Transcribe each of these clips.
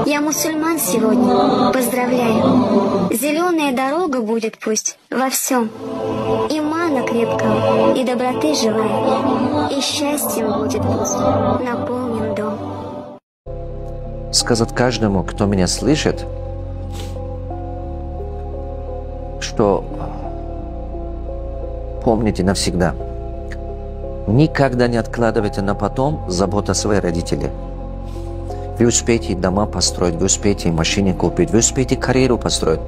Я мусульман сегодня, поздравляю. Зеленая дорога будет пусть во всем. Имана крепкого и доброты желаю. И счастьем будет пусть наполнен дом. Сказать каждому, кто меня слышит, что помните навсегда. Никогда не откладывайте на потом заботу о своих родителях. Вы успеете дома построить, вы успеете машины купить, вы успеете карьеру построить.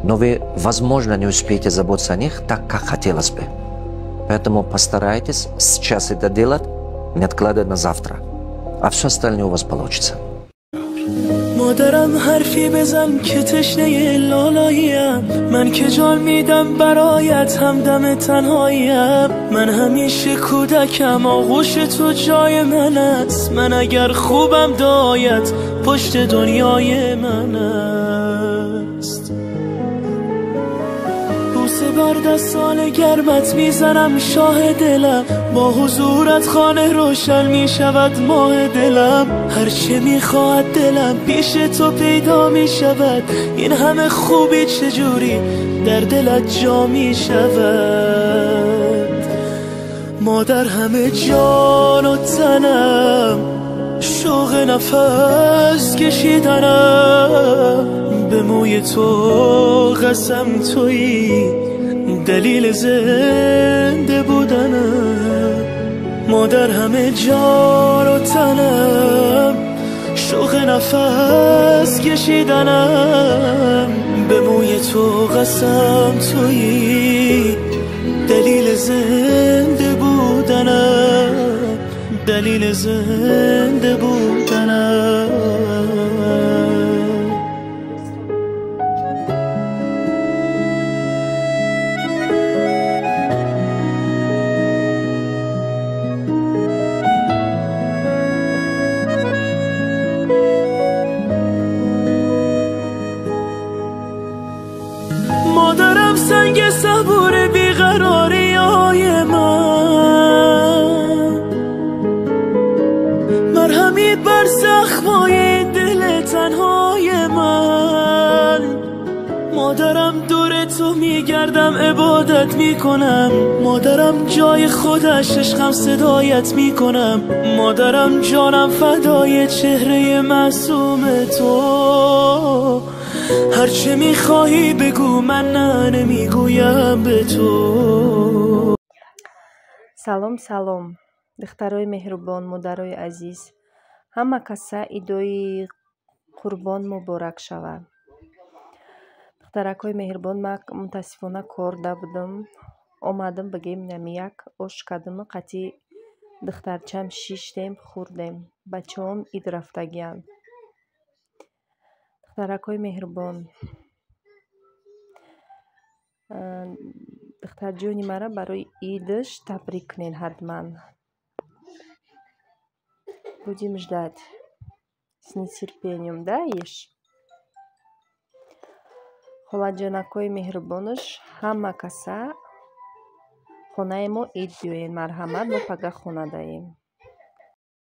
Но вы, возможно, не успеете заботиться о них так, как хотелось бы. Поэтому постарайтесь сейчас это делать, не откладывать на завтра. А все остальное у вас получится. مادرم حرفی بزن که تشنه لالاییم من که جان میدم برایت همدم تنهاییم من همیشه کودکم آغوش تو جای من است من اگر خوبم دایت پشت دنیای من است بوسه بر دستان گرمت میزنم شاه دلم با حضورت خانه روشن میشود ماه دلم هرچه میخواهد دلم پیش تو پیدا میشود این همه خوبی چجوری در دلت جا میشود مادر همه جان و تنم شوق نفس کشیدنم به موی تو قسم تویی دلیل زنده بودنم مادر همه جان و تنم شوق نفس کشیدنم به موی تو قسم تویی دلیل زنده بودنم دلیل زنده بودنم مادرم سنگ صبور بیقراری های من مرهمی بر زخمای دل تنهای من مادرم دور تو میگردم عبادت میکنم مادرم جای خودش عشقم صدایت میکنم مادرم جانم فدای چهره معصوم تو هرچه میخواهی بگو من نه نمیگویم به تو салом салом духтарои меҳрубон модарои азиз ҳама каса идои қурбон муборак шавад духтаракҳои меҳрубон ман мутаассифона корда будам омадам бигем як ош кардам қати духтарчам шиштем хӯрдем бачаҳом ид рафтагиянд духтаракҳои меҳрубон духтарҷони мара барои идаш табрик кунед ҳатман будем ждать с нетерпением да иш холаҷонакҳои меҳрубонаш ҳама каса хонаи мо ид биёед марҳамат мо пага хона даем